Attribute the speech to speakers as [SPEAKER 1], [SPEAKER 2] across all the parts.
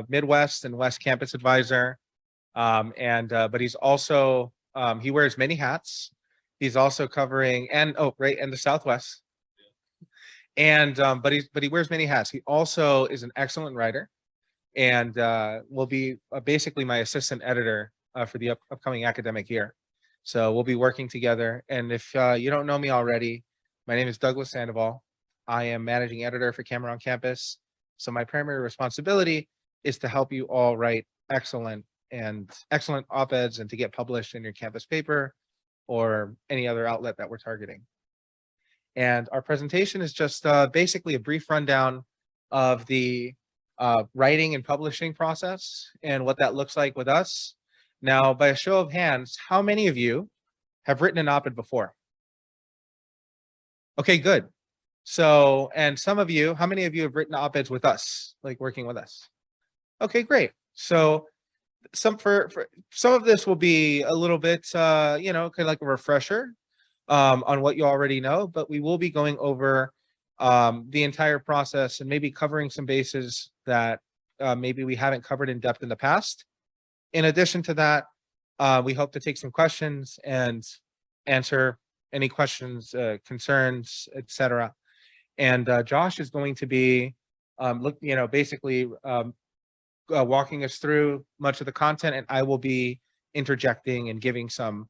[SPEAKER 1] Midwest and West Campus Advisor. But he's also, he wears many hats. He's also covering, and the Southwest. But he wears many hats. He also is an excellent writer, and will be basically my assistant editor for the upcoming academic year. So we'll be working together. And if you don't know me already, my name is Douglas Sandoval. I am managing editor for Camera on Campus. So my primary responsibility is to help you all write excellent op-eds and to get published in your campus paper or any other outlet that we're targeting. And our presentation is just basically a brief rundown of the writing and publishing process and what that looks like with us. Now, by a show of hands, how many of you have written an op-ed before? Okay, good. So, and some of you, how many of you have written op-eds with us, like working with us? Okay, great. So some of this will be a little bit, kind of like a refresher on what you already know, but we will be going over the entire process and maybe covering some bases that maybe we haven't covered in depth in the past. In addition to that, we hope to take some questions and answer any questions, concerns, etc. And Josh is going to be basically walking us through much of the content, and I will be interjecting and giving some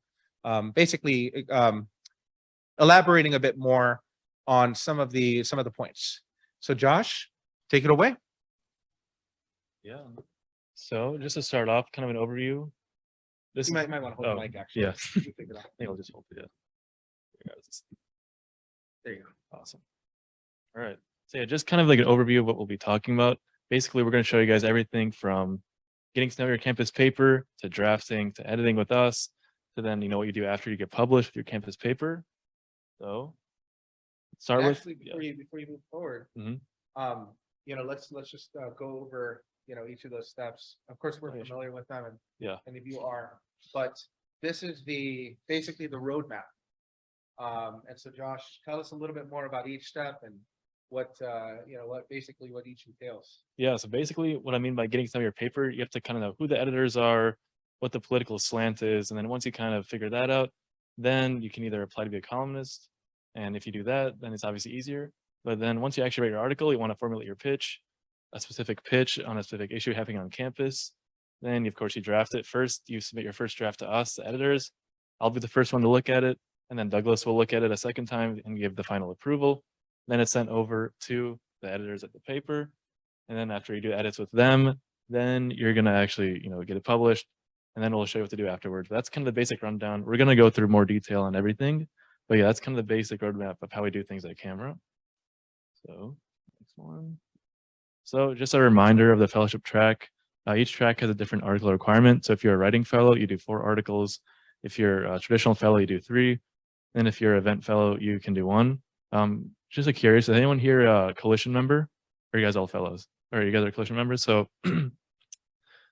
[SPEAKER 1] elaborating a bit more on some of the points. So Josh, take it away.
[SPEAKER 2] Yeah. So just to start off, kind of an overview.
[SPEAKER 1] You might want to hold the mic, actually.
[SPEAKER 2] Yeah. I think I'll just hold it. Yeah.
[SPEAKER 1] There you go.
[SPEAKER 2] Awesome. All right. So yeah, just kind of like an overview of what we'll be talking about. Basically, we're going to show you guys everything from getting to know your campus paper to drafting to editing with us to then what you do after you get published with your campus paper. So start with
[SPEAKER 1] before you move forward. Let's just go over each of those steps. Of course, we're familiar with them, and any of you are, but this is basically the roadmap. And so Josh, tell us a little bit more about each step and what each entails.
[SPEAKER 2] Yeah, so basically what I mean by getting to know your paper, you have to kind of know who the editors are, what the political slant is, and then once you kind of figure that out, then you can either apply to be a columnist, and if you do that, then it's obviously easier. But then once you actually write your article, you want to formulate your pitch, a specific pitch on a specific issue happening on campus. Then of course you draft it. First, you submit your first draft to us, the editors. I'll be the first one to look at it, and then Douglas will look at it a second time and give the final approval. Then it's sent over to the editors at the paper. And then after you do edits with them, then you're going to actually, get it published. And then we'll show you what to do afterwards. But that's kind of the basic rundown. We're going to go through more detail on everything. But yeah, that's kind of the basic roadmap of how we do things at Camera. So next one. So just a reminder of the fellowship track. Each track has a different article requirement. So if you're a writing fellow, you do 4 articles. If you're a traditional fellow, you do 3. And if you're an event fellow, you can do 1. Just curious, is anyone here a coalition member? Or are you guys all fellows? Or you guys are coalition members? So,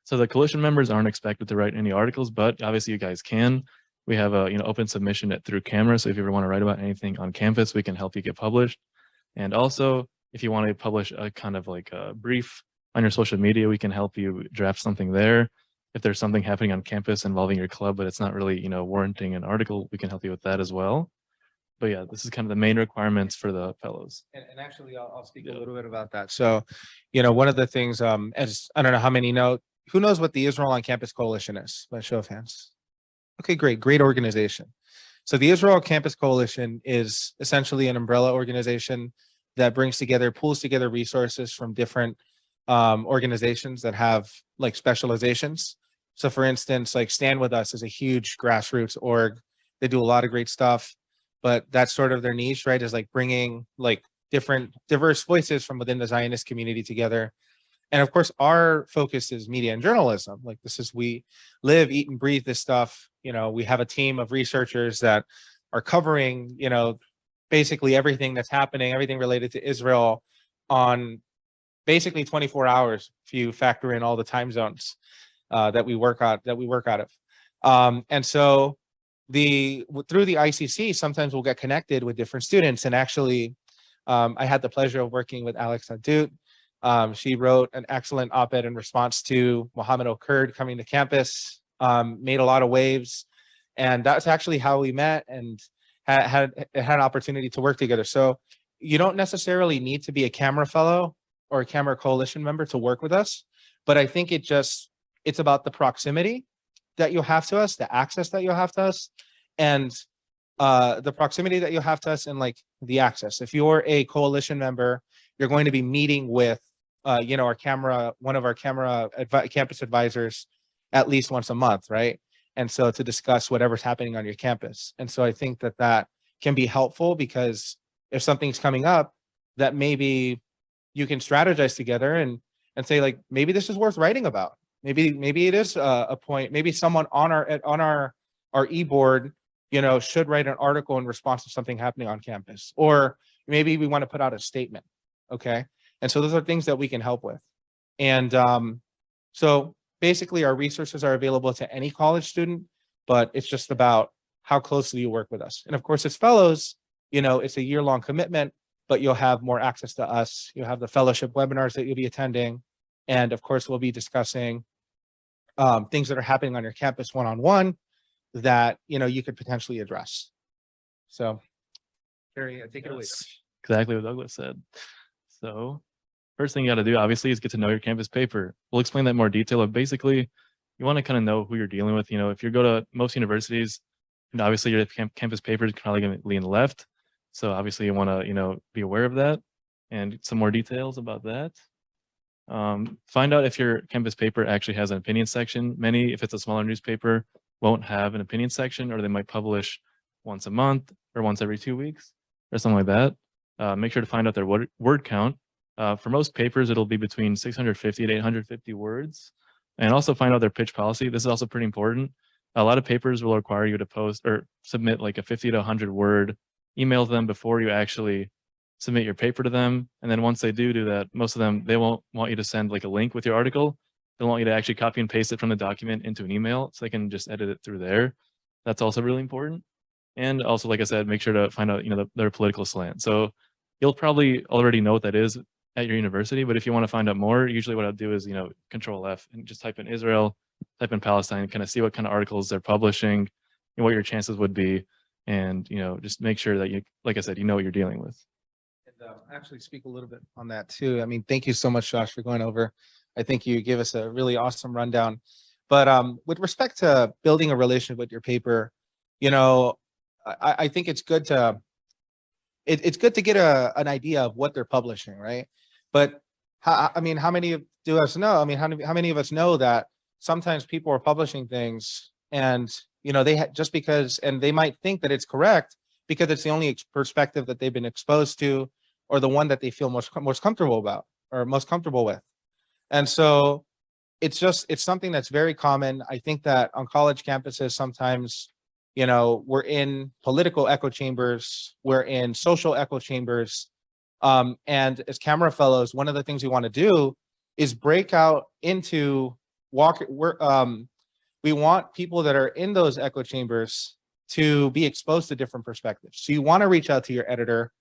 [SPEAKER 2] so the coalition members aren't expected to write any articles, but obviously you guys can. We have a open submission through Camera. So if you ever want to write about anything on campus, we can help you get published. And also, if you want to publish a kind of like a brief on your social media, we can help you draft something there. If there's something happening on campus involving your club, but it's not really, warranting an article, we can help you with that as well. But yeah, this is kind of the main requirements for the fellows.
[SPEAKER 1] And actually, I'll speak a little bit about that. So, one of the things, as I don't know how many know, who knows what the Israel on Campus Coalition is? By show of hands. Okay, great organization. So the Israel Campus Coalition is essentially an umbrella organization that pulls together resources from different organizations that have like specializations. So for instance, like Stand With Us is a huge grassroots org. They do a lot of great stuff, but that's sort of their niche, right? Is like bringing like diverse voices from within the Zionist community together. And of course, our focus is media and journalism. Like we live, eat, and breathe this stuff. We have a team of researchers that are covering, basically everything that's happening, everything related to Israel on basically 24 hours, if you factor in all the time zones that we work out of. And so through the ICC, sometimes we'll get connected with different students. And actually, I had the pleasure of working with Alex Adut She wrote an excellent op-ed in response to Mohammed Okurd coming to campus, made a lot of waves. And that's actually how we met and had an opportunity to work together. So you don't necessarily need to be a camera fellow or a camera coalition member to work with us. But I think it's about the proximity that you'll have to us, the access that you'll have to us, and the proximity that you'll have to us, and like the access. If you're a coalition member, you're going to be meeting with one of our campus advisors at least once a month, right? And so to discuss whatever's happening on your campus. And so I think that can be helpful, because if something's coming up that maybe you can strategize together and say, like, maybe this is worth writing about. Maybe it is a point. Maybe someone on our e-board, should write an article in response to something happening on campus, or maybe we want to put out a statement. Okay. And so those are things that we can help with. And so basically our resources are available to any college student, but it's just about how closely you work with us. And of course, as fellows, it's a year-long commitment, but you'll have more access to us. You'll have the fellowship webinars that you'll be attending. And of course, we'll be discussing things that are happening on your campus one-on-one that, you could potentially address. So, Carrie, take it away.
[SPEAKER 2] Exactly what Douglas said. So first thing you got to do, obviously, is get to know your campus paper. We'll explain that in more detail. But basically, you want to kind of know who you're dealing with. If you go to most universities, obviously your campus paper is probably going to lean left. So obviously you want to, be aware of that, and some more details about that. Find out if your campus paper actually has an opinion section. Many, if it's a smaller newspaper, won't have an opinion section, or they might publish once a month or once every 2 weeks or something like that. Make sure to find out their word count. For most papers, it'll be between 650 to 850 words. And also find out their pitch policy. This is also pretty important. A lot of papers will require you to post or submit like a 50 to 100 word email to them before you actually submit your paper to them. And then once they do that, most of them, they won't want you to send like a link with your article. They'll want you to actually copy and paste it from the document into an email, so they can just edit it through there. That's also really important. And also, like I said, make sure to find out, their political slant. So you'll probably already know what that is at your university, but if you want to find out more, usually what I'll do is, Control F and just type in Israel, type in Palestine, kind of see what kind of articles they're publishing and what your chances would be. And, just make sure that you, like I said, you know what you're dealing with.
[SPEAKER 1] And actually speak a little bit on that too. I mean, thank you so much, Josh, for going over. I think you gave us a really awesome rundown. But with respect to building a relationship with your paper, I think it's good to get an idea of what they're publishing, right? But how many of us know? I mean, how many of us know that sometimes people are publishing things, and just because, and they might think that it's correct because it's the only perspective that they've been exposed to, or the one that they feel most comfortable about or most comfortable with. And so it's something that's very common. I think that on college campuses, sometimes, we're in political echo chambers, we're in social echo chambers. And as camera fellows, one of the things we want to do is break out into we want people that are in those echo chambers to be exposed to different perspectives. So you want to reach out to your editor,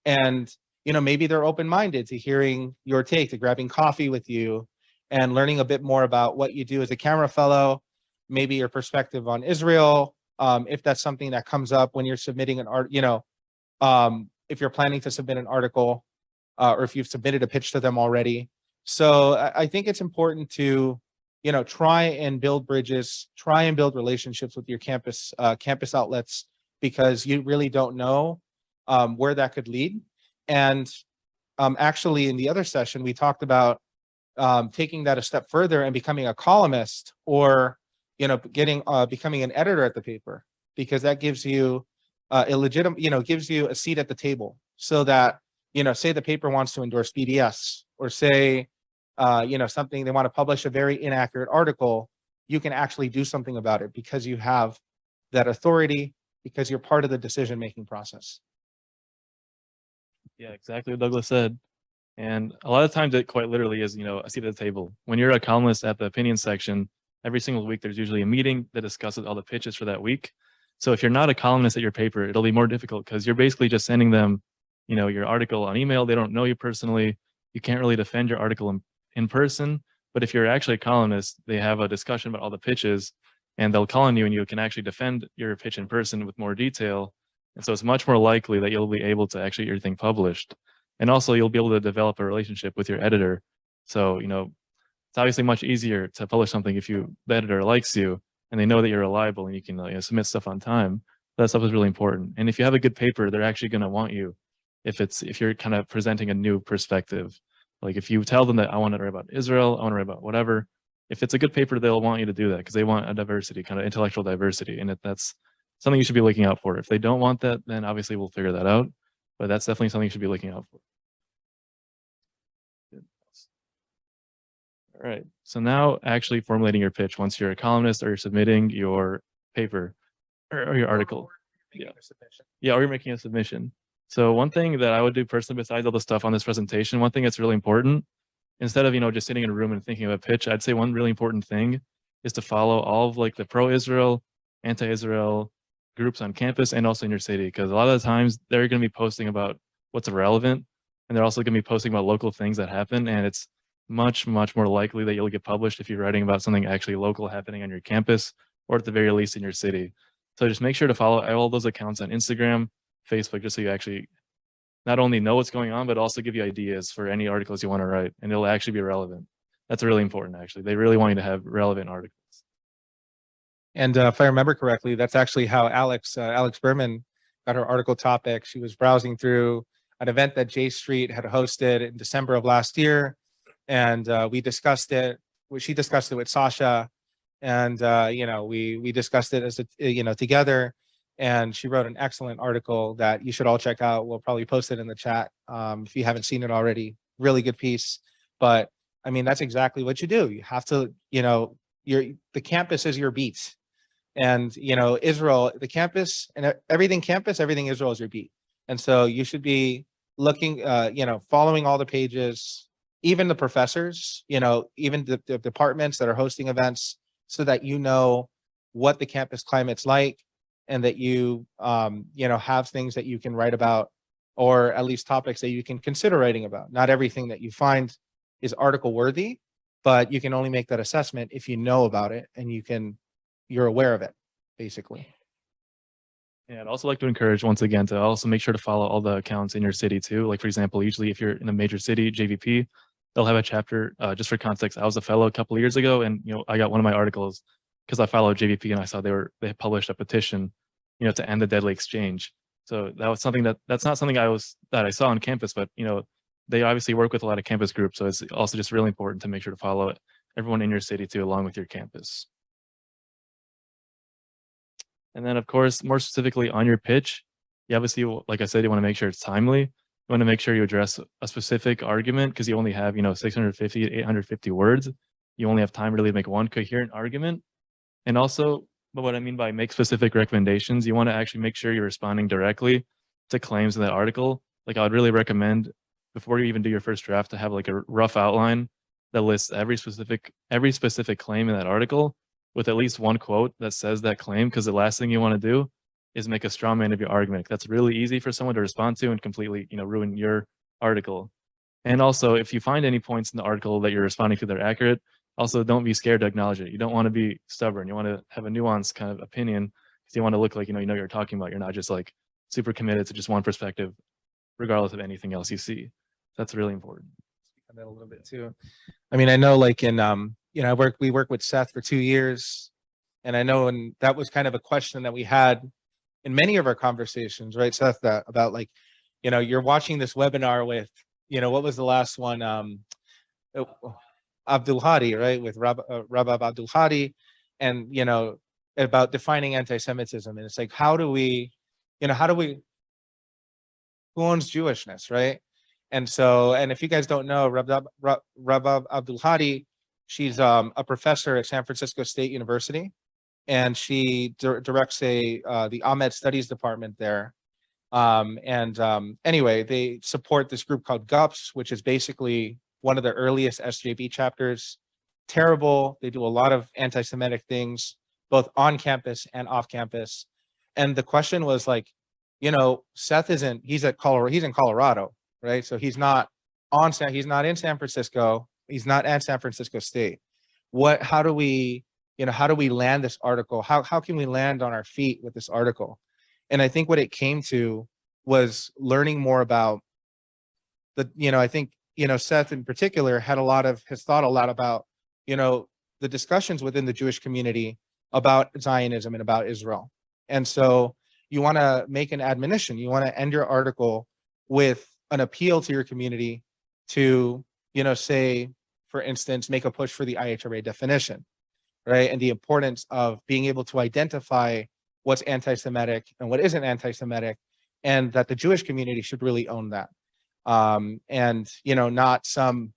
[SPEAKER 1] and maybe they're open-minded to hearing your take, to grabbing coffee with you and learning a bit more about what you do as a camera fellow, maybe your perspective on Israel, if that's something that comes up when you're submitting an art, if you're planning to submit an article, or if you've submitted a pitch to them already. So I think it's important to, try and build bridges, try and build relationships with your campus outlets, because you really don't know where that could lead. And actually, in the other session, we talked about taking that a step further and becoming a columnist, or becoming an editor at the paper, because that gives you gives you a seat at the table, so that say the paper wants to endorse BDS, or say something, they want to publish a very inaccurate article, you can actually do something about it because you have that authority, because you're part of the decision-making process.
[SPEAKER 2] Yeah, exactly what Douglas said. And a lot of times it quite literally is, a seat at the table. When you're a columnist at the opinion section, every single week there's usually a meeting that discusses all the pitches for that week. So if you're not a columnist at your paper, it'll be more difficult, because you're basically just sending them, your article on email. They don't know you personally. you can't really defend your article in person. But if you're actually a columnist, they have a discussion about all the pitches, and they'll call on you, and you can actually defend your pitch in person with more detail. And so it's much more likely that you'll be able to actually get your thing published. And also you'll be able to develop a relationship with your editor. So, it's obviously much easier to publish something if the editor likes you and they know that you're reliable and you can submit stuff on time. That stuff is really important. And if you have a good paper, they're actually going to want you if you're kind of presenting a new perspective. Like if you tell them that I want to write about Israel, I want to write about whatever, if it's a good paper, they'll want you to do that because they want a diversity, kind of intellectual diversity. And that's something you should be looking out for. If they don't want that, then obviously we'll figure that out. But that's definitely something you should be looking out for. All right. So now actually formulating your pitch once you're a columnist or you're submitting your paper or your article. Yeah. Yeah, or you're making a submission. So one thing that I would do personally, besides all the stuff on this presentation, one thing that's really important, instead of just sitting in a room and thinking of a pitch, I'd say one really important thing is to follow all of like the pro-Israel, anti-Israel groups on campus and also in your city, because a lot of the times they're going to be posting about what's relevant, and they're also going to be posting about local things that happen, and it's much more likely that you'll get published if you're writing about something actually local happening on your campus or at the very least in your city. So just make sure to follow all those accounts on Instagram, Facebook, just so you actually not only know what's going on, but also give you ideas for any articles you want to write, and it'll actually be relevant. That's really important, actually. They really want you to have relevant articles.
[SPEAKER 1] And if I remember correctly, that's actually how Alex Berman got her article topic. She was browsing through an event that J Street had hosted in December of last year, and we discussed it. She discussed it with Sasha, and we discussed it as together. And she wrote an excellent article that you should all check out. We'll probably post it in the chat if you haven't seen it already. Really good piece. But I mean, that's exactly what you do. You have to, the campus is your beat. And, Israel, the campus and everything Israel is your beat. And so you should be looking, following all the pages, even the professors, even the departments that are hosting events, so that you know what the campus climate's like, and that you, have things that you can write about, or at least topics that you can consider writing about. Not everything that you find is article worthy, but you can only make that assessment if you know about it and you're aware of it, basically.
[SPEAKER 2] Yeah, I'd also like to encourage, once again, to also make sure to follow all the accounts in your city too. Like, for example, usually if you're in a major city, JVP, they'll have a chapter. Just for context, I was a fellow a couple of years ago, and I got one of my articles because I followed JVP and I saw they published a petition, to end the deadly exchange. So that was something that's not something that I saw on campus, but they obviously work with a lot of campus groups. So it's also just really important to make sure to follow everyone in your city too, along with your campus. And then, of course, more specifically on your pitch, you obviously, like I said, you want to make sure it's timely. You want to make sure you address a specific argument, because you only have 650 to 850 words. You only have time really to make one coherent argument. And also, but what I mean by make specific recommendations, you want to actually make sure you're responding directly to claims in that article. Like, I would really recommend, before you even do your first draft, to have like a rough outline that lists every specific claim in that article with at least one quote that says that claim, because the last thing you want to do is make a straw man of your argument. That's really easy for someone to respond to and completely ruin your article. And also, if you find any points in the article that you're responding to that are accurate, also don't be scared to acknowledge it. You don't want to be stubborn. You want to have a nuanced kind of opinion, because you want to look like you know what you're talking about. You're not just like super committed to just one perspective, regardless of anything else you see. That's really important.
[SPEAKER 1] Speak on that a little bit too. I mean, I know like in we worked with Seth for 2 years, and I know, and that was kind of a question that we had in many of our conversations, right, Seth, about like, you're watching this webinar with, what was the last one? Abdul Hadi, right, with Rabab Abdul Hadi, and about defining anti-Semitism, and it's like, who owns Jewishness, right? And so, and if you guys don't know, Rabab Abdul Hadi, she's a professor at San Francisco State University, and she directs the Ahmed Studies Department there. Anyway, they support this group called GUPS, which is basically one of the earliest SJB chapters. Terrible. They do a lot of anti-Semitic things, both on campus and off campus. And the question was like, Seth he's in Colorado, right? So he's not he's not in San Francisco. He's not at San Francisco State. How do we, how do we land this article? How can we land on our feet with this article? And I think what it came to was learning more about I think, Seth in particular has thought a lot about, the discussions within the Jewish community about Zionism and about Israel. And so you want to make an admonition. You want to end your article with an appeal to your community to, say, for instance, make a push for the IHRA definition, right? And the importance of being able to identify what's anti-Semitic and what isn't anti-Semitic, and that the Jewish community should really own that. And, not some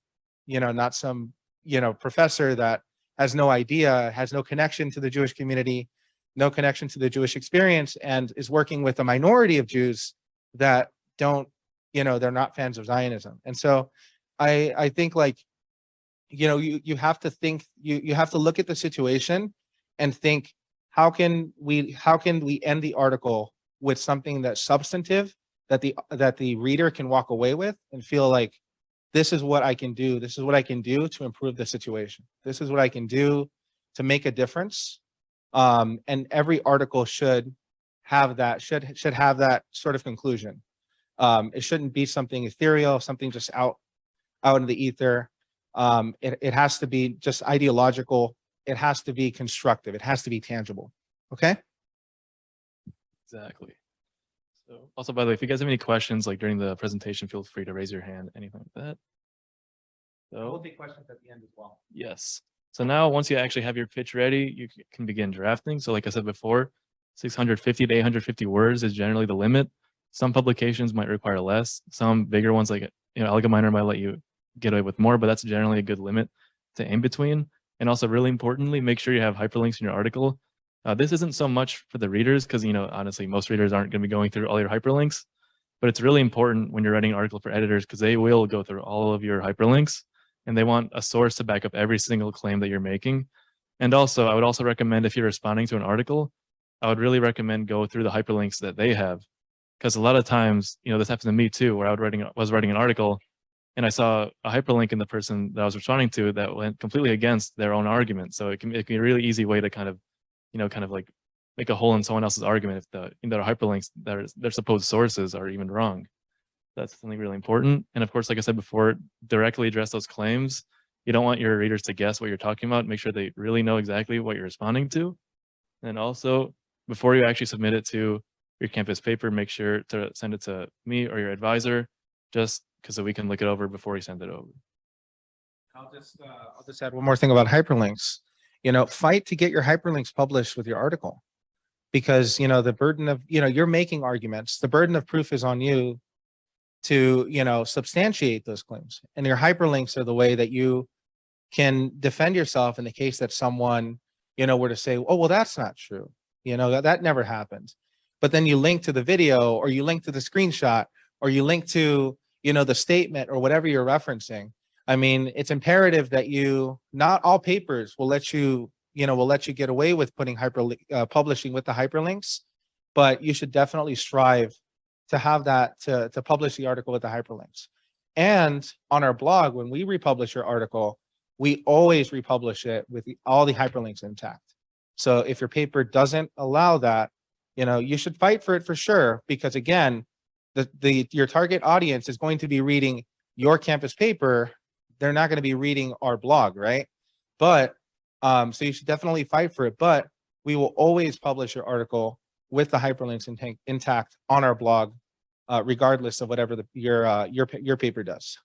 [SPEAKER 1] professor that has no idea, has no connection to the Jewish community, no connection to the Jewish experience, and is working with a minority of Jews that don't, they're not fans of Zionism. And so I think you have to think, you have to look at the situation and think, how can we end the article with something that's substantive, that the reader can walk away with and feel like, this is what I can do. This is what I can do to improve the situation. This is what I can do to make a difference. And every article should have that sort of conclusion. It shouldn't be something ethereal, something just out in the ether. It has to be just ideological. It has to be constructive. It has to be tangible. Okay.
[SPEAKER 2] Exactly. So also, by the way, if you guys have any questions like during the presentation, feel free to raise your hand, anything like that. So
[SPEAKER 1] We'll take questions at the end as well.
[SPEAKER 2] yes. So now once you actually have your pitch ready, you can begin drafting. So like I said before, 650 to 850 words is generally the limit. Some publications might require less. Some bigger ones like, Allgemeiner might let you get away with more, but that's generally a good limit to aim between. And also really importantly, make sure you have hyperlinks in your article. This isn't so much for the readers because, honestly, most readers aren't going to be going through all your hyperlinks, but it's really important when you're writing an article for editors because they will go through all of your hyperlinks and they want a source to back up every single claim that you're making. And also, I would also recommend if you're responding to an article, I would really recommend go through the hyperlinks that they have. Because a lot of times, this happened to me too, where I was writing an article and I saw a hyperlink in the person that I was responding to that went completely against their own argument. So it can be a really easy way to kind of like make a hole in someone else's argument if their hyperlinks, their supposed sources are even wrong. That's something really important. And of course, like I said before, directly address those claims. You don't want your readers to guess what you're talking about. Make sure they really know exactly what you're responding to. And also, before you actually submit it to your campus paper, make sure to send it to me or your advisor, just so we can look it over before you send it over.
[SPEAKER 1] I'll just add one more thing about hyperlinks. Fight to get your hyperlinks published with your article, because the burden of you're making arguments. The burden of proof is on you to substantiate those claims, and your hyperlinks are the way that you can defend yourself in the case that someone were to say, oh well, that's not true, that never happened. But then you link to the video, or you link to the screenshot, or you link to the statement or whatever you're referencing. I mean, it's imperative that not all papers will let you get away with putting publishing with the hyperlinks, but you should definitely strive to have that, to publish the article with the hyperlinks. And on our blog, when we republish your article, we always republish it with all the hyperlinks intact. So if your paper doesn't allow that, you should fight for it for sure, because again, your target audience is going to be reading your campus paper. They're not going to be reading our blog, right? But so you should definitely fight for it. But we will always publish your article with the hyperlinks intact on our blog, regardless of whatever your paper does.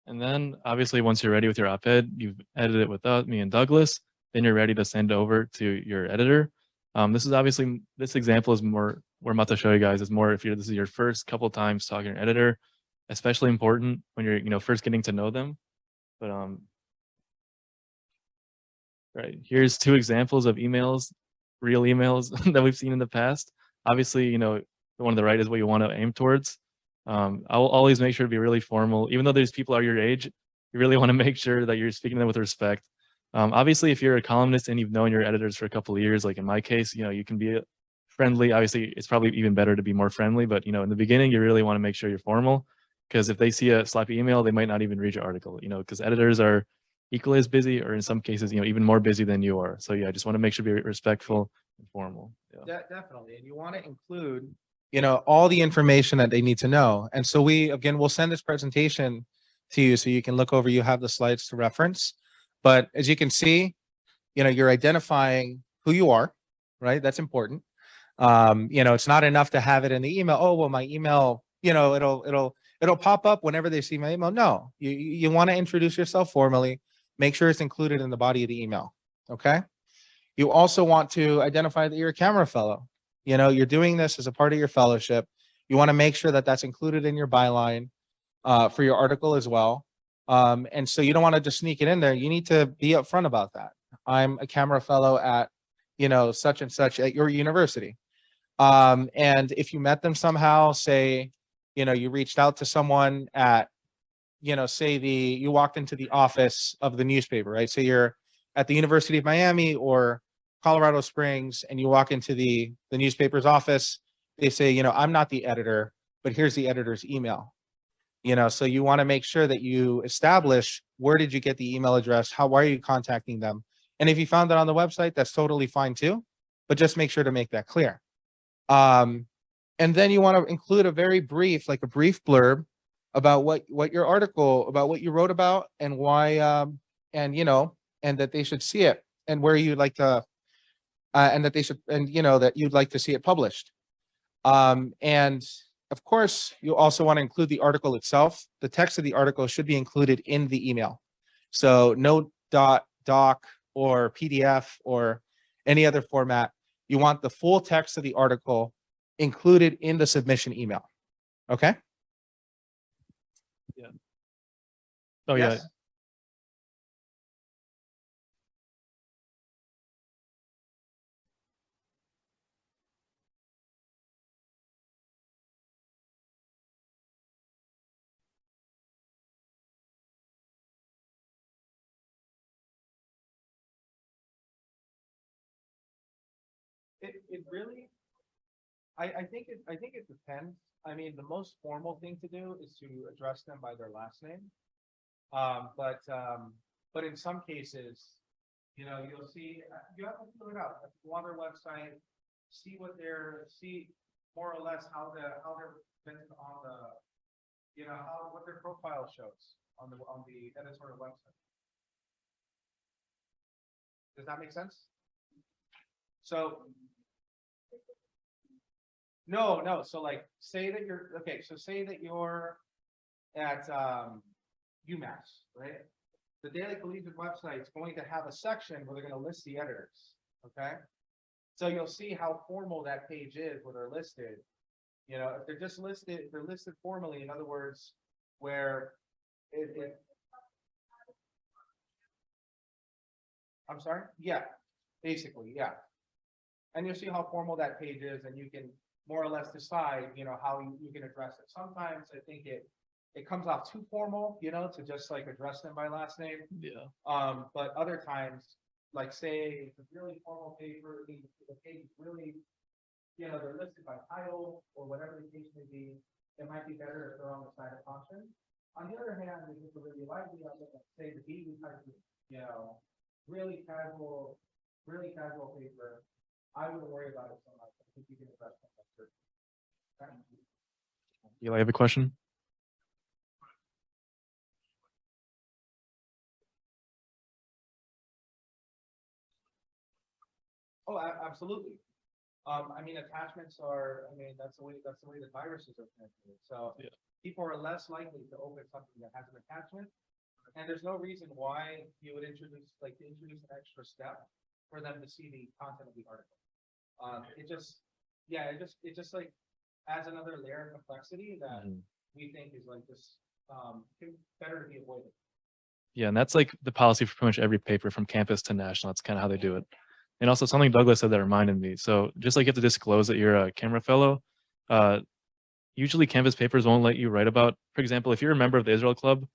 [SPEAKER 2] And then obviously once you're ready with your op-ed, you've edited it without me and Douglas, then you're ready to send over to your editor. This example is more, we're about to show you guys is more if this is your first couple times talking to your editor, especially important when you're first getting to know them. But right, here's two examples of emails, real emails that we've seen in the past. Obviously, the one on the right is what you want to aim towards. I'll always make sure to be really formal, even though these people are your age. You really want to make sure that you're speaking to them with respect. Obviously, if you're a columnist and you've known your editors for a couple of years, like in my case, you can be friendly. Obviously, it's probably even better to be more friendly, but in the beginning, you really want to make sure you're formal, because if they see a sloppy email, they might not even read your article, because editors are equally as busy, or in some cases, even more busy than you are. So yeah, I just want to make sure to be respectful and formal. Yeah.
[SPEAKER 1] Definitely. And you want to include, all the information that they need to know. And so we'll send this presentation to you so you can look over, you have the slides to reference. But as you can see, you're identifying who you are, right? That's important. It's not enough to have it in the email. Oh, well, my email, it'll pop up whenever they see my email. No, you want to introduce yourself formally, make sure it's included in the body of the email. Okay. You also want to identify that you're a camera fellow. You're doing this as a part of your fellowship. You want to make sure that that's included in your byline for your article as well. And so you don't want to just sneak it in there. You need to be upfront about that. I'm a camera fellow at, such and such at your university. And if you met them somehow, say, you reached out to someone at, say you walked into the office of the newspaper, right? So you're at the University of Miami or Colorado Springs, and you walk into the newspaper's office. They say, I'm not the editor, but here's the editor's email. So you want to make sure that you establish, where did you get the email address? Why are you contacting them? And if you found that on the website, that's totally fine too, but just make sure to make that clear. And then you want to include a very brief, like a brief blurb about what your article, about what you wrote about, and why, and that they should see it, and where you'd like to, and that they should, and that you'd like to see it published. And of course, you also want to include the article itself. The text of the article should be included in the email. So no doc or PDF or any other format. You want the full text of the article included in the submission email. Okay?
[SPEAKER 2] Yeah. Oh,
[SPEAKER 1] Yes?
[SPEAKER 2] yeah.
[SPEAKER 1] It really, I think it depends. I mean, the most formal thing to do is to address them by their last name. But in some cases, you'll see, you have to fill it out. Go on their website, see more or less how they're been on the, what their profile shows on the editorial website. Does that make sense? So no. So like, say that you're okay. So say that you're at UMass, right? The Daily Collegiate website is going to have a section where they're going to list the editors. Okay. So you'll see how formal that page is where they're listed. If they're just listed, if they're listed formally, in other words, where I'm sorry? Yeah, basically, yeah. And you'll see how formal that page is, and you can more or less decide, how you can address it. Sometimes I think it comes off too formal, to just like address them by last name.
[SPEAKER 2] Yeah.
[SPEAKER 1] But other times, like say it's a really formal paper, the page is really, they're listed by title or whatever the case may be. It might be better if they're on the side of caution. On the other hand, if it's a really lively, say the BB type, really casual paper, I wouldn't worry about it so much. I think you can address that.
[SPEAKER 2] Eli, I have a question.
[SPEAKER 1] Oh, absolutely. I mean, attachments are, that's the way the viruses are transmitted. So
[SPEAKER 2] Yeah.
[SPEAKER 1] people are less likely to open something that has an attachment. And there's no reason why you would introduce an extra step for them to see the content of the article. It just like adds another layer of complexity that we think is like this better to be avoided.
[SPEAKER 2] Yeah, and that's like the policy for pretty much every paper from campus to national. That's kind of how they do it. And also something Douglas said that reminded me. So just like you have to disclose that you're a camera fellow, usually campus papers won't let you write about, for example, if you're a member of the Israel Club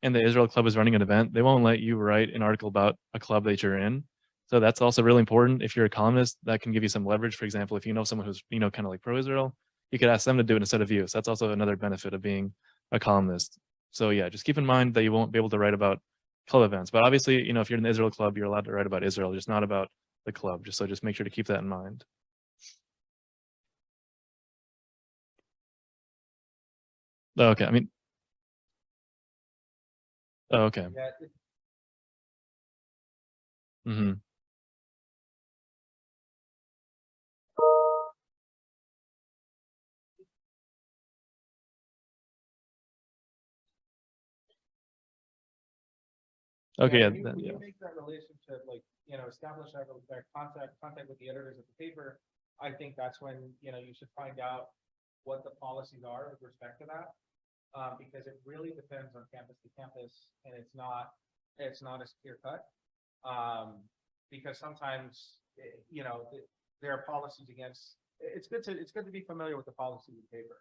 [SPEAKER 2] and the Israel Club is running an event, they won't let you write an article about a club that you're in. So that's also really important. If you're a columnist, that can give you some leverage. For example, if you know someone who's, kind of like pro-Israel, you could ask them to do it instead of you. So that's also another benefit of being a columnist. So yeah, just keep in mind that you won't be able to write about club events. But obviously, if you're in the Israel club, you're allowed to write about Israel, just not about the club. Just make sure to keep that in mind. Okay, I mean, okay.
[SPEAKER 1] Yeah,
[SPEAKER 2] Hmm. Okay, yeah,
[SPEAKER 1] when
[SPEAKER 2] then,
[SPEAKER 1] you
[SPEAKER 2] yeah.
[SPEAKER 1] make that relationship, like, establish that contact with the editors of the paper, I think that's when, you should find out what the policies are with respect to that. Because it really depends on campus to campus, and it's not as clear cut. Because sometimes, there are policies against, it's good to be familiar with the policy of the paper.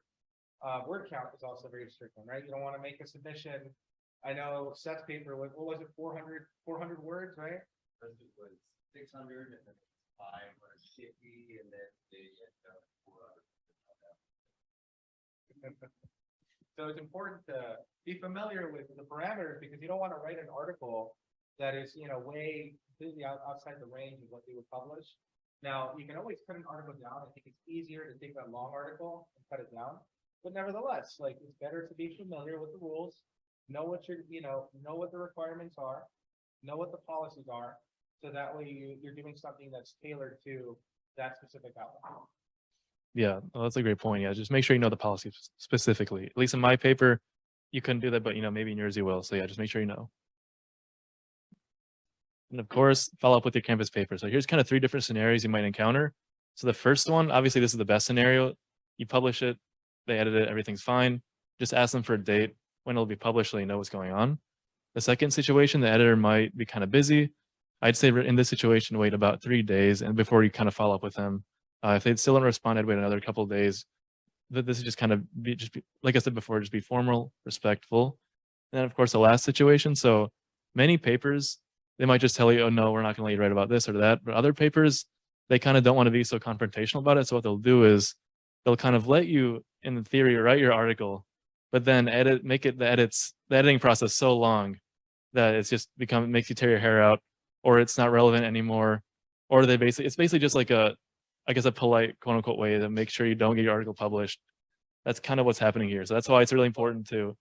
[SPEAKER 1] Word count is also very strict one, right? You don't want to make a submission. I know Seth's paper was, what was it, 400 words, right?
[SPEAKER 3] First it was 600 and then 550 and then they had 400.
[SPEAKER 1] So it's important to be familiar with the parameters, because you don't want to write an article that is, way completely outside the range of what they would publish. Now, you can always cut an article down. I think it's easier to take that long article and cut it down. But nevertheless, like, it's better to be familiar with the rules, know what know what the requirements are, know what the policies are, so that way you're doing something that's tailored to that specific outcome.
[SPEAKER 2] Yeah, well, that's a great point. Yeah, just make sure you know the policy specifically. At least in my paper, you couldn't do that, but maybe in yours you will. So yeah, just make sure you know. And of course, follow up with your campus paper. So here's kind of 3 different scenarios you might encounter. So the first one, obviously this is the best scenario. You publish it, they edit it, everything's fine. Just ask them for a date when it'll be published so you know what's going on. The second situation, the editor might be kind of busy. I'd say in this situation, wait about 3 days and before you kind of follow up with them. If they still don't respond, I'd wait another couple of days. This is just kind of like I said before, just be formal, respectful. And then of course the last situation. So many papers, they might just tell you, oh no, we're not going to let you write about this or that. But other papers, they kind of don't want to be so confrontational about it. So what they'll do is they'll kind of let you, in theory, write your article, but then make the editing process so long that it's just makes you tear your hair out, or it's not relevant anymore, or it's basically just like a polite quote unquote way to make sure you don't get your article published. That's kind of what's happening here. So that's why it's really important to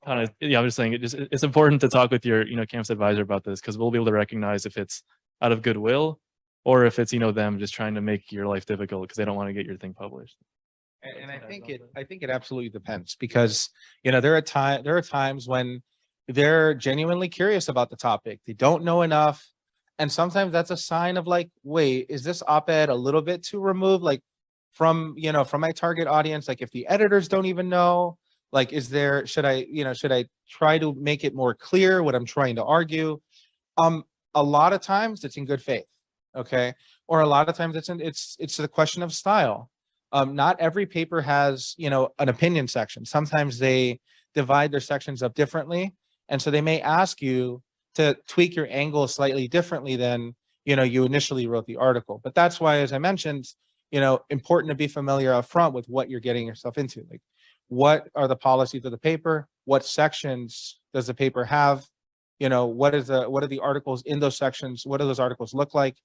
[SPEAKER 2] I'm just saying it's important to talk with your campus advisor about this, because we'll be able to recognize if it's out of goodwill or if it's them just trying to make your life difficult because they don't want to get your thing published.
[SPEAKER 1] And I think it absolutely depends, because there are times when they're genuinely curious about the topic. They don't know enough. And sometimes that's a sign of like, wait, is this op-ed a little bit too removed? Like from my target audience, like if the editors don't even know, like, should I try to make it more clear what I'm trying to argue? A lot of times it's in good faith. Okay. Or a lot of times it's a question of style. Not every paper has, an opinion section. Sometimes they divide their sections up differently. And so they may ask you to tweak your angle slightly differently than, you initially wrote the article. But that's why, as I mentioned, important to be familiar up front with what you're getting yourself into. Like, what are the policies of the paper? What sections does the paper have? What are the articles in those sections? What do those articles look like?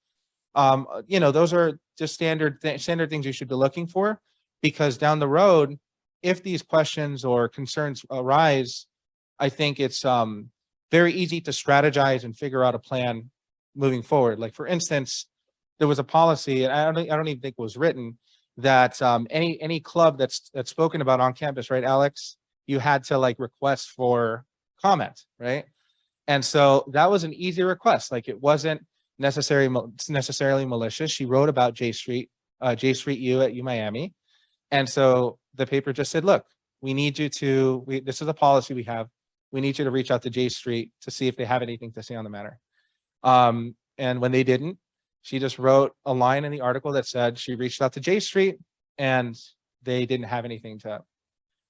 [SPEAKER 1] Those are just standard things you should be looking for, because down the road, if these questions or concerns arise, I think it's very easy to strategize and figure out a plan moving forward. Like, for instance, there was a policy, and I don't even think it was written, that any club that's spoken about on campus, right, Alex, you had to like request for comment, right? And so that was an easy request. Like, it wasn't necessarily malicious. She wrote about J Street U at UMiami. And so the paper just said, look, we need you to, this is a policy we have. We need you to reach out to J Street to see if they have anything to say on the matter. And when they didn't, she just wrote a line in the article that said she reached out to J Street and they didn't have anything to,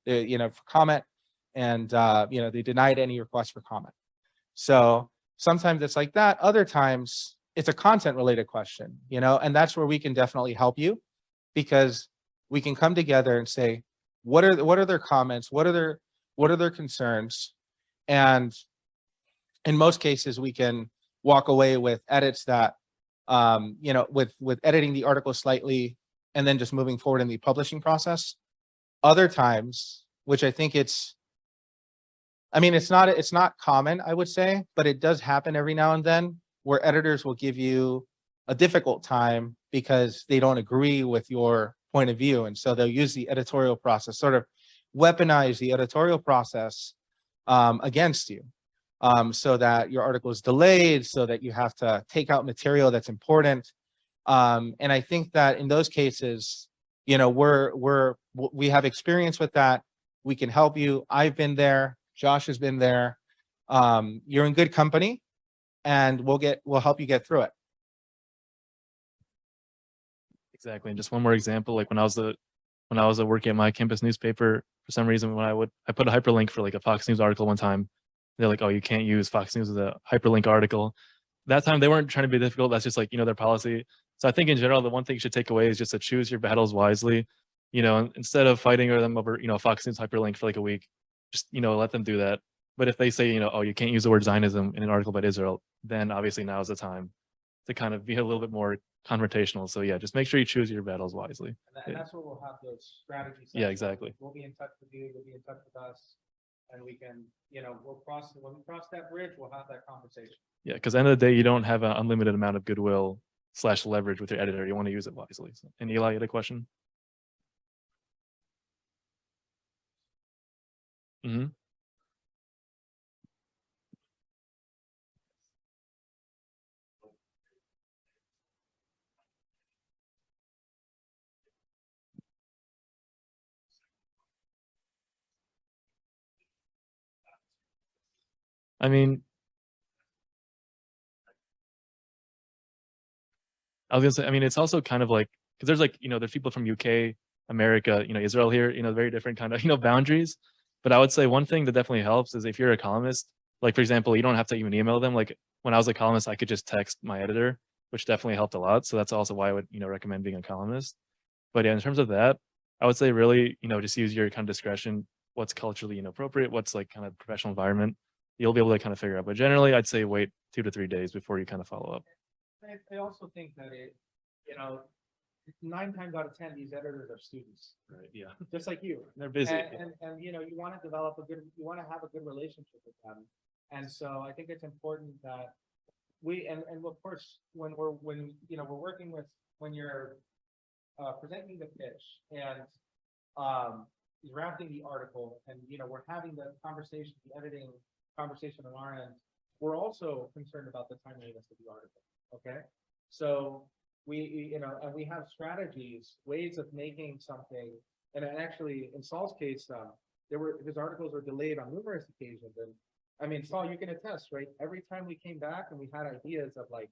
[SPEAKER 1] for comment. And, they denied any request for comment. So sometimes it's like that. Other times, it's a content related question, and that's where we can definitely help you, because we can come together and say, what are their comments? What are their concerns? And in most cases, we can walk away with edits that, with editing the article slightly and then just moving forward in the publishing process. Other times, which I think it's not common, I would say, but it does happen every now and then, where editors will give you a difficult time because they don't agree with your point of view. And so they'll use the editorial process, sort of weaponize the editorial process against you, so that your article is delayed, so that you have to take out material that's important. And I think that in those cases, we have experience with that. We can help you. I've been there. Josh has been there. You're in good company, and we'll help you get through it.
[SPEAKER 2] Exactly. And just one more example, like when I was working at my campus newspaper, for some reason, I put a hyperlink for like a Fox News article one time. They're like, oh, you can't use Fox News as a hyperlink article. That time they weren't trying to be difficult. That's just like, their policy. So I think in general, the one thing you should take away is just to choose your battles wisely. Instead of fighting them over, Fox News hyperlink for like a week, just, let them do that. But if they say, oh, you can't use the word Zionism in an article about Israel, then obviously now is the time to kind of be a little bit more confrontational. So yeah, just make sure you choose your battles wisely.
[SPEAKER 1] And that's where we'll have those strategies.
[SPEAKER 2] Yeah, exactly.
[SPEAKER 1] We'll be in touch with you. You'll be in touch with us, and when we cross that bridge, we'll have that conversation.
[SPEAKER 2] Yeah, because at the end of the day, you don't have an unlimited amount of goodwill / leverage with your editor. You want to use it wisely. So, and Eli, you had a question? Mm-hmm. I mean, I was gonna say, it's also kind of like, because there's like, there's people from UK, America, Israel here, very different kind of, boundaries. But I would say one thing that definitely helps is if you're a columnist, like for example, you don't have to even email them. Like when I was a columnist, I could just text my editor, which definitely helped a lot. So that's also why I would, recommend being a columnist. But yeah, in terms of that, I would say really, just use your kind of discretion, what's culturally inappropriate, what's like kind of professional environment. You'll be able to kind of figure out. But generally, I'd say wait 2 to 3 days before you kind of follow up.
[SPEAKER 1] I also think that 9 times out of 10, these editors are students,
[SPEAKER 2] Right. Yeah.
[SPEAKER 1] just like you.
[SPEAKER 2] They're busy.
[SPEAKER 1] And you want to develop you want to have a good relationship with them. And so I think it's important that and of course, when we're working with, when you're presenting the pitch and drafting the article, and we're having the conversation, the editing conversation on our end, we're also concerned about the timeliness of the article. Okay, so we and we have strategies, ways of making something. And actually, in Saul's case, his articles were delayed on numerous occasions. And I mean, Saul, you can attest, right? Every time we came back and we had ideas of like,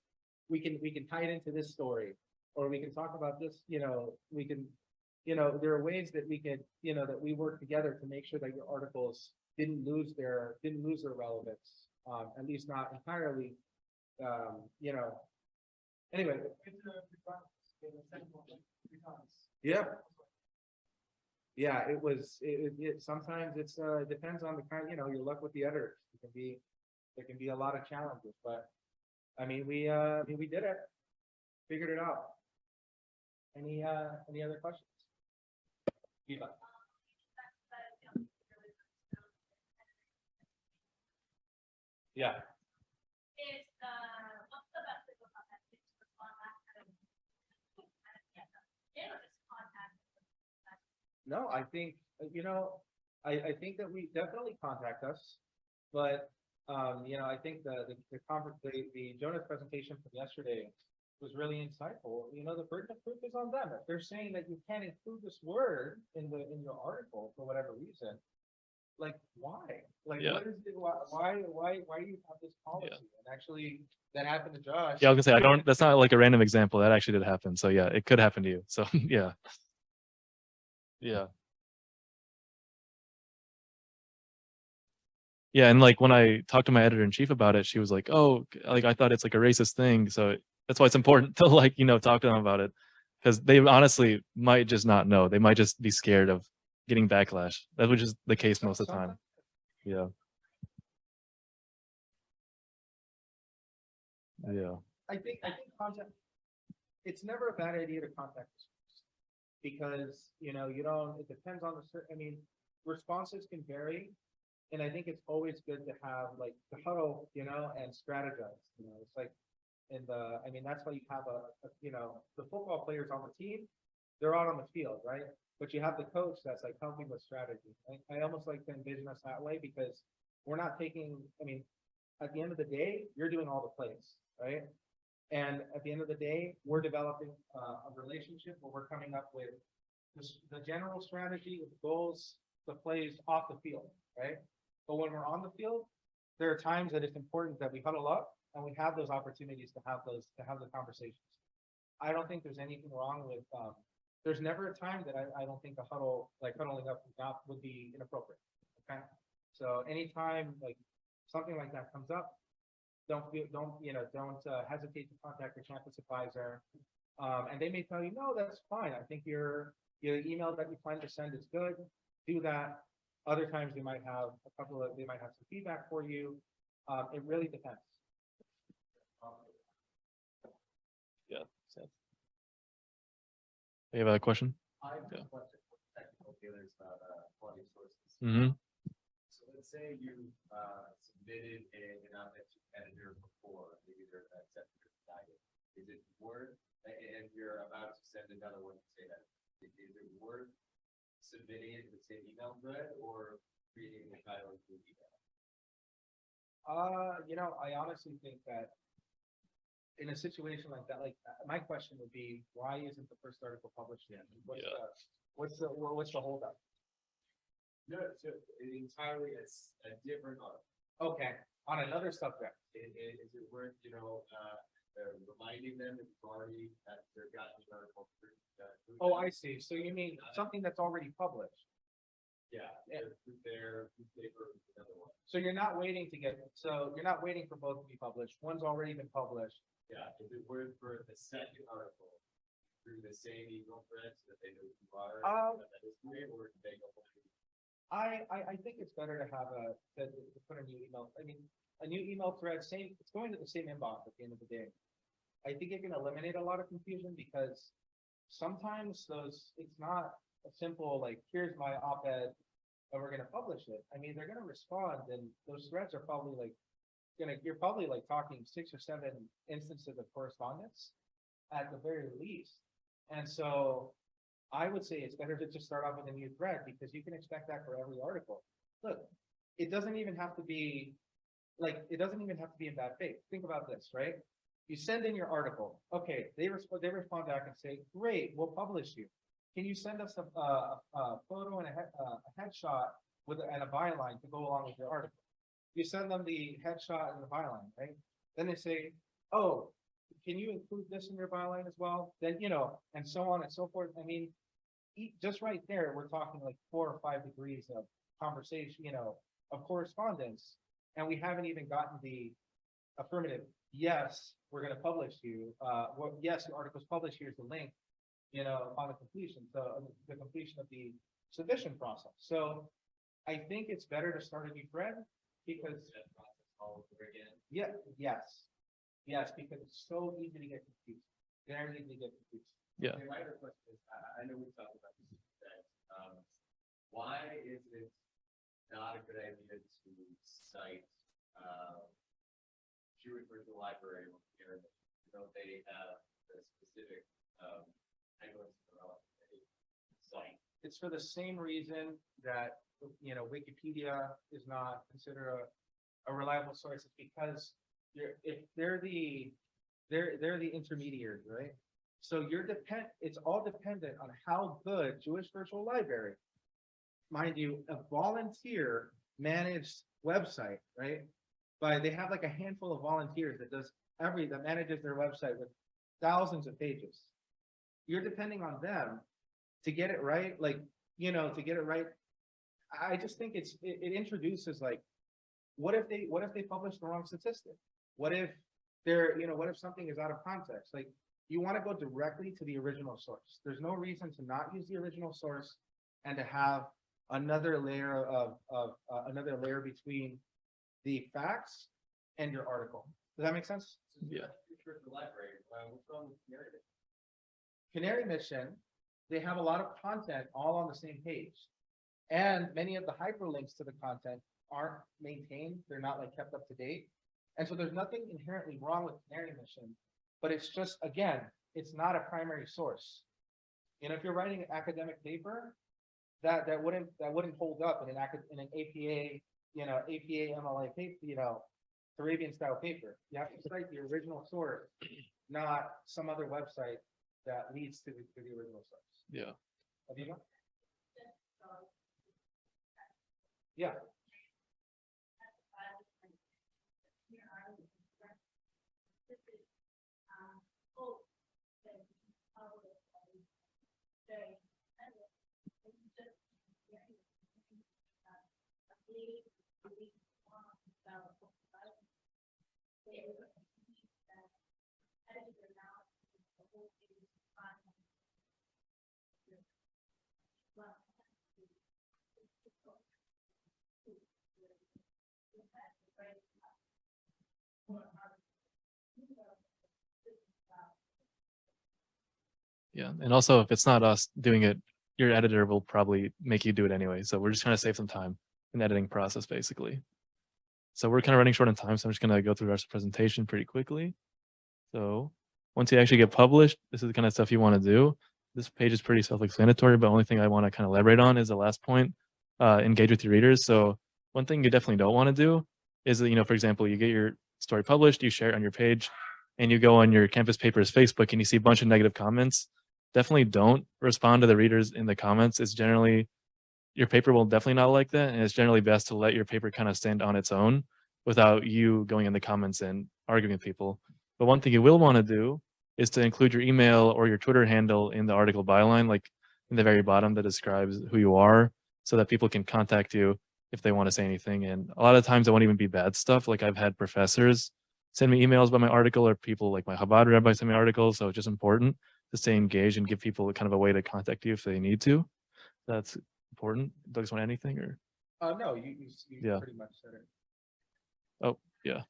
[SPEAKER 1] we can tie it into this story, or we can talk about this, we can, there are ways that we could, that we work together to make sure that your articles didn't lose their relevance, at least not entirely, Anyway. Yeah. Yeah, it was, sometimes it depends on the kind, your luck with the editors. There can be a lot of challenges, but I mean, we did it, figured it out. Any other questions? Eva. Yeah. No, I think, I think that we definitely contact us, but, I think the conference, the Jonas presentation from yesterday was really insightful. The burden of proof is on them. If they're saying that you can't include this word in your article for whatever reason, like, why? Like,
[SPEAKER 2] Yeah.
[SPEAKER 1] What is it? Why do you have this policy?
[SPEAKER 2] Yeah.
[SPEAKER 1] And actually, that happened to Josh.
[SPEAKER 2] Yeah, I was gonna say, that's not like a random example. That actually did happen. So yeah, it could happen to you. So yeah. Yeah. Yeah, and like when I talked to my editor in chief about it, she was like, "Oh, like I thought it's like a racist thing." So That's why it's important to like, talk to them about it. Because they honestly might just not know. They might just be scared of getting backlash. That which is the case most of the time. Yeah. Yeah.
[SPEAKER 1] I think contact, it's never a bad idea to contact the schools. Because, you don't, it depends on I mean, responses can vary. And I think it's always good to have like the huddle, and strategize, it's like I mean, that's why you have the football players on the team, they're out on the field, right? But you have the coach that's like helping with strategy. I almost like to envision us that way because we're not taking, I mean, at the end of the day, you're doing all the plays, right? And at the end of the day, we're developing a relationship where we're coming up with the general strategy, the goals, the plays off the field, right? But when we're on the field, there are times that it's important that we huddle up and we have those opportunities to have the conversations. I don't think there's anything wrong with, there's never a time that I don't think huddling up would be inappropriate. Okay. So anytime like something like that comes up, don't hesitate to contact your campus advisor. And they may tell you, no, that's fine. I think your email that you plan to send is good. Do that. Other times they might have they might have some feedback for you. It really depends.
[SPEAKER 2] Yeah. You have a question?
[SPEAKER 3] I have
[SPEAKER 2] Yeah.
[SPEAKER 3] a question for technical dealers about quality sources.
[SPEAKER 2] Mm-hmm.
[SPEAKER 3] So let's say you submitted an object to editor before, maybe they're accepted or denied it. Is it worth, and you're about to send another one to say that, is it worth submitting it to the same email thread or reading the title of the email?
[SPEAKER 1] I honestly think that in a situation like that, my question would be, why isn't the first article published yet? What's the holdup?
[SPEAKER 3] No, so entirely it's a different article.
[SPEAKER 1] Okay, on another subject.
[SPEAKER 3] Is it worth, reminding them that you've already they've gotten the article through?
[SPEAKER 1] Oh, I see. So you mean something that's already published?
[SPEAKER 3] Yeah, their paper, another one.
[SPEAKER 1] So you're not waiting for both to be published. One's already been published.
[SPEAKER 3] Yeah, is it worth for the second article through the same email thread so that they know who you are? That is great, or do they go?
[SPEAKER 1] I think it's better to have to put a new email. I mean, a new email thread, it's going to the same inbox at the end of the day. I think it can eliminate a lot of confusion because sometimes it's not a simple, like, here's my op-ed and we're going to publish it. I mean, they're going to respond and those threads are probably you're probably like talking 6 or 7 instances of correspondence at the very least. And so I would say it's better to just start off with a new thread because you can expect that for every article. Look, it doesn't even have to be in bad faith. Think about this, right? You send in your article. Okay, they respond back and say, great, we'll publish you. Can you send us a photo and a headshot and a byline to go along with your article? You send them the headshot and the byline, right? Then they say, oh, can you include this in your byline as well? Then, and so on and so forth. I mean, just right there, we're talking like 4 or 5 degrees of conversation, of correspondence. And we haven't even gotten the affirmative, yes, we're going to publish you. Yes, your article's published. Here's the link, upon the completion. So the completion of the submission process. So I think it's better to start a new thread because
[SPEAKER 3] That process all over again.
[SPEAKER 1] Yes, because it's so easy to get confused. Very easy to get confused.
[SPEAKER 2] Yeah.
[SPEAKER 3] Okay, my other question is, I know we've talked about this, why is it not a good idea to cite Jewish Virtual Library here? They have a specific site.
[SPEAKER 1] It's for the same reason that Wikipedia is not considered a reliable source. It's because they're the intermediary, right? So it's all dependent on how good Jewish Virtual Library, mind you, a volunteer managed website, right? But they have like a handful of volunteers that manages their website with thousands of pages. You're depending on them to get it right, to get it right. I just think it introduces like, what if they publish the wrong statistic? What if There, what if something is out of context? Like, you want to go directly to the original source. There's no reason to not use the original source and to have another layer another layer between the facts and your article. Does that make sense?
[SPEAKER 2] Yeah.
[SPEAKER 3] Elaborate. What's wrong with narrative?
[SPEAKER 1] Canary Mission, they have a lot of content all on the same page. And many of the hyperlinks to the content aren't maintained. They're not like kept up to date. And so there's nothing inherently wrong with Canary Mission, but it's just, again, it's not a primary source. If you're writing an academic paper, that wouldn't hold up in an APA, APA MLA paper, Arabian style paper. You have to cite the original source, not some other website that leads to the original source.
[SPEAKER 2] Yeah.
[SPEAKER 1] Aviva? Yeah.
[SPEAKER 2] Yeah, and also if it's not us doing it, your editor will probably make you do it anyway. So we're just trying to save some time in the editing process, basically. So we're kind of running short on time, so I'm just gonna go through the rest of the presentation pretty quickly. So once you actually get published, this is the kind of stuff you want to do. This page is pretty self-explanatory, but only thing I want to kind of elaborate on is the last point, engage with your readers. So one thing you definitely don't want to do is that, for example, you get your story published, you share it on your page, and you go on your campus papers Facebook and you see a bunch of negative comments. Definitely don't respond to the readers in the comments. It's generally, your paper will definitely not like that. And it's generally best to let your paper kind of stand on its own without you going in the comments and arguing with people. But one thing you will want to do is to include your email or your Twitter handle in the article byline, like in the very bottom that describes who you are, so that people can contact you if they want to say anything. And a lot of times it won't even be bad stuff. Like I've had professors send me emails about my article, or people like my Chabad rabbi send me articles. So it's just important to stay engaged and give people kind of a way to contact you if they need to. That's important. Doug, want anything or?
[SPEAKER 1] No, you
[SPEAKER 2] Yeah.
[SPEAKER 1] pretty much said it.
[SPEAKER 2] Oh, yeah.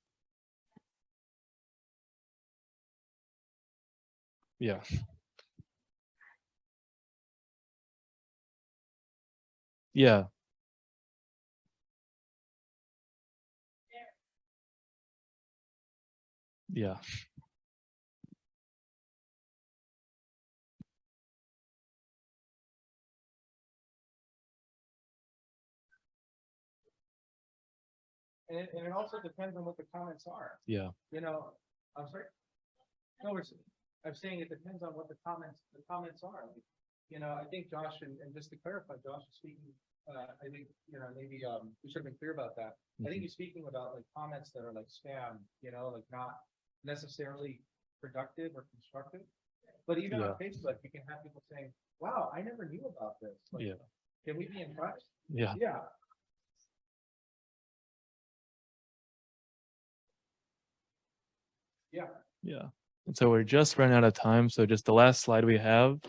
[SPEAKER 2] Yeah. Yeah. Yeah.
[SPEAKER 1] And it also depends on what the comments are.
[SPEAKER 2] Yeah.
[SPEAKER 1] I'm sorry. No, I'm saying it depends on what the comments are. Like, I think Josh, and just to clarify, Josh is speaking. I think maybe we should have been clear about that. I think he's speaking about like comments that are like spam. Like not necessarily productive or constructive. But even on Facebook, you can have people saying, "Wow, I never knew about this." Like,
[SPEAKER 2] Yeah.
[SPEAKER 1] Can we be in touch?
[SPEAKER 2] Yeah.
[SPEAKER 1] Yeah. Yeah.
[SPEAKER 2] Yeah. And so we're just running out of time. So just the last slide we have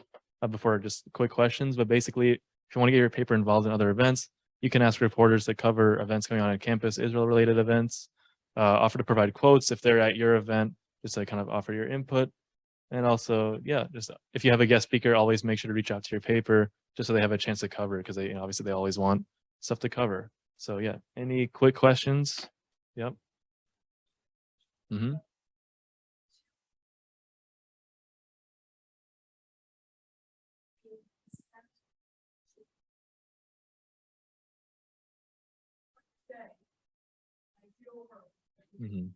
[SPEAKER 2] before just quick questions. But basically, if you want to get your paper involved in other events, you can ask reporters to cover events going on campus, Israel-related events, offer to provide quotes if they're at your event, just to kind of offer your input. And also, yeah, just if you have a guest speaker, always make sure to reach out to your paper just so they have a chance to cover it, because they obviously they always want stuff to cover. So yeah, any quick questions? Yep. Mm-hmm. Mm-hmm.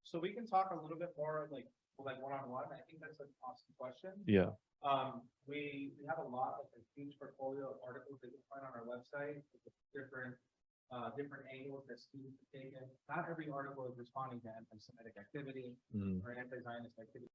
[SPEAKER 1] So we can talk a little bit more like one-on-one. I think that's an awesome question.
[SPEAKER 2] Yeah.
[SPEAKER 1] We have a lot, like a huge portfolio of articles that you find on our website with different different angles that students have taken. Not every article is responding to anti-Semitic activity
[SPEAKER 2] Mm.
[SPEAKER 1] or anti-Zionist activity.